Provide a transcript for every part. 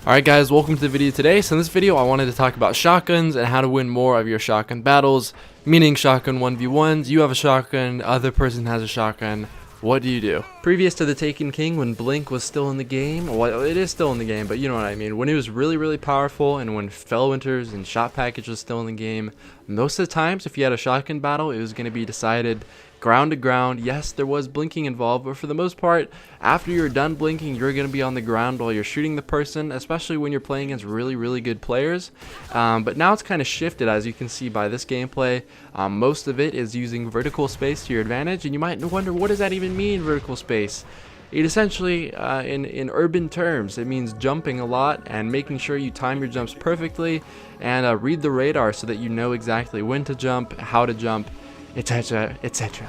Alright guys, welcome to the video today. So in this video I wanted to talk about shotguns and how to win more of your shotgun battles, meaning shotgun 1v1s. You have a shotgun, other person has a shotgun. What do you do? Previous to the Taken King, when Blink was still in the game, well, it is still in the game, but you know what I mean. When it was really powerful and when Felwinter's and Shot Package was still in the game, most of the times if you had a shotgun battle, it was going to be decided ground to ground. Yes, there was blinking involved, but for the most part, after you're done blinking, you're going to be on the ground while you're shooting the person, especially when you're playing against really good players. But now it's kind of shifted, as you can see by this gameplay. Most of it is using vertical space to your advantage, and you might wonder, what does that even mean, vertical space? It essentially, in urban terms, it means jumping a lot and making sure you time your jumps perfectly and read the radar so that you know exactly when to jump, how to jump, etc, etc.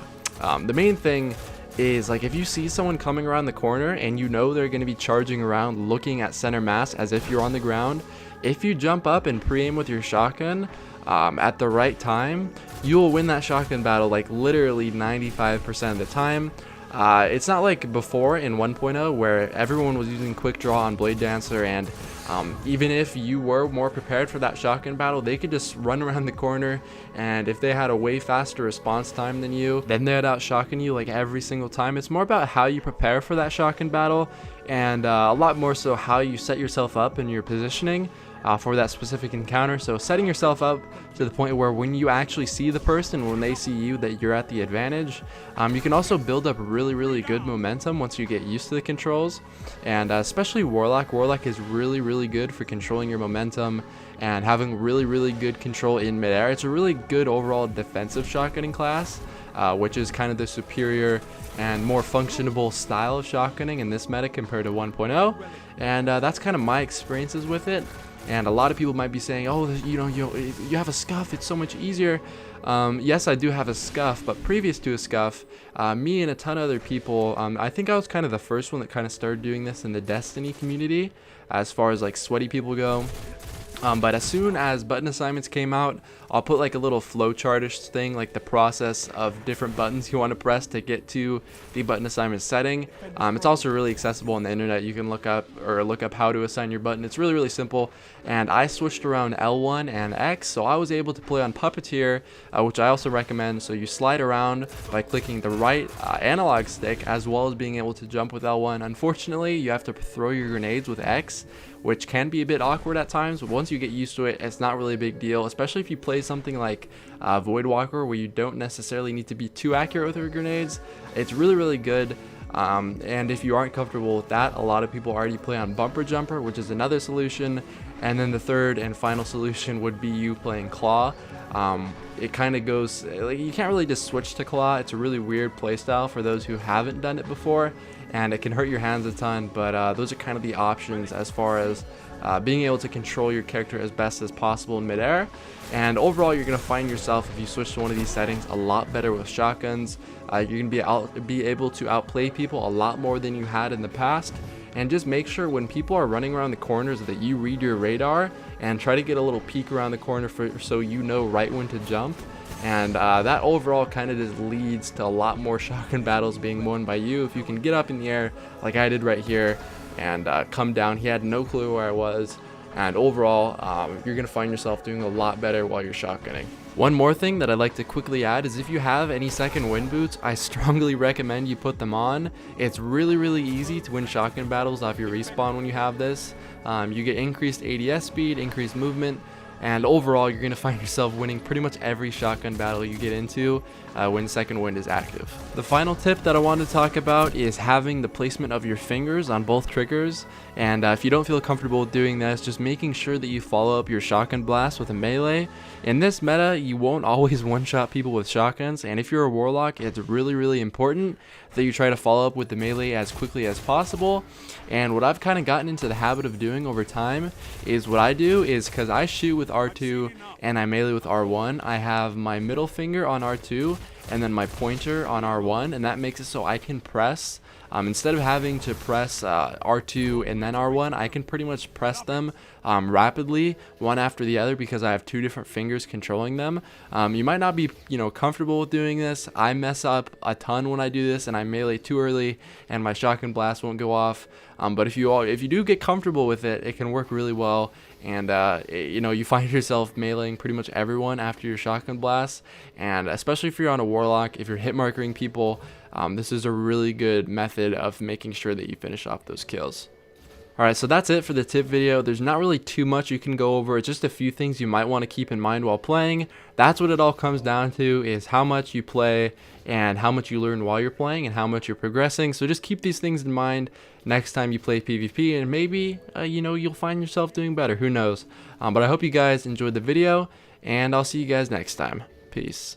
The main thing is, like, if you see someone coming around the corner and you know they're going to be charging around looking at center mass as if you're on the ground, if you jump up and pre-aim with your shotgun at the right time, you will win that shotgun battle like literally 95% of the time. It's not like before in 1.0 where everyone was using quick draw on Blade Dancer, and even if you were more prepared for that shotgun battle, they could just run around the corner, and if they had a way faster response time than you, then they'd out shotgun you like every single time. It's more about how you prepare for that shotgun battle, and a lot more so how you set yourself up in your positioning for that specific encounter. So setting yourself up to the point where when you actually see the person, when they see you, that you're at the advantage. You can also build up really good momentum once you get used to the controls, and especially Warlock is really good for controlling your momentum and having really good control in midair. It's a really good overall defensive shotgunning class, which is kind of the superior and more functionable style of shotgunning in this meta compared to 1.0, and that's kind of my experiences with it. And a lot of people might be saying, oh, you have a scuff, it's so much easier. Yes, I do have a scuff, but previous to a scuff, me and a ton of other people, I think I was kind of the first one that kind of started doing this in the Destiny community as far as like sweaty people go. But as soon as button assignments came out, I'll put like a little flowchartish thing, like the process of different buttons you want to press to get to the button assignment setting. It's also really accessible on the internet. You can look up how to assign your button. It's really simple. And I switched around L1 and X, so I was able to play on Puppeteer, which I also recommend. So you slide around by clicking the right analog stick, as well as being able to jump with L1. Unfortunately, you have to throw your grenades with X, which can be a bit awkward at times, but once you get used to it, it's not really a big deal, especially if you play something like Voidwalker, where you don't necessarily need to be too accurate with your grenades. It's really good. And if you aren't comfortable with that, a lot of people already play on Bumper Jumper, which is another solution. And then the third and final solution would be you playing Claw. It kind of goes, like, you can't really just switch to Claw. It's a really weird playstyle for those who haven't done it before, and it can hurt your hands a ton, but those are kind of the options as far as being able to control your character as best as possible in midair. And overall, you're going to find yourself, if you switch to one of these settings, a lot better with shotguns. You're going to be able to outplay people a lot more than you had in the past. And just make sure when people are running around the corners that you read your radar and try to get a little peek around the corner so you know right when to jump. And that overall kind of just leads to a lot more shotgun battles being won by you. If you can get up in the air like I did right here and come down, he had no clue where I was. And overall, you're going to find yourself doing a lot better while you're shotgunning. One more thing that I'd like to quickly add is if you have any second wind boots, I strongly recommend you put them on. It's really easy to win shotgun battles off your respawn when you have this. You get increased ADS speed, increased movement, and overall you're going to find yourself winning pretty much every shotgun battle you get into when second wind is active. The final tip that I wanted to talk about is having the placement of your fingers on both triggers, and if you don't feel comfortable with doing this, just making sure that you follow up your shotgun blast with a melee. In this meta, you won't always one-shot people with shotguns, and if you're a Warlock, it's really important that you try to follow up with the melee as quickly as possible. And what I've kind of gotten into the habit of doing over time is, what I do is, because I shoot with R2 and I melee with R1, I have my middle finger on R2 and then my pointer on R1, and that makes it so I can press. Instead of having to press R2 and then R1, I can pretty much press them rapidly, one after the other, because I have two different fingers controlling them. You might not be, comfortable with doing this. I mess up a ton when I do this, and I melee too early, and my shotgun blast won't go off. But if you do get comfortable with it, it can work really well. And you know, you find yourself meleeing pretty much everyone after your shotgun blast. And especially if you're on a warlock, if you're hit markering people, this is a really good method of making sure that you finish off those kills. Alright, so that's it for the tip video. There's not really too much you can go over. It's just a few things you might want to keep in mind while playing. That's what it all comes down to, is how much you play and how much you learn while you're playing and how much you're progressing. So just keep these things in mind next time you play PvP, and maybe you know, you'll find yourself doing better. Who knows? But I hope you guys enjoyed the video, and I'll see you guys next time. Peace.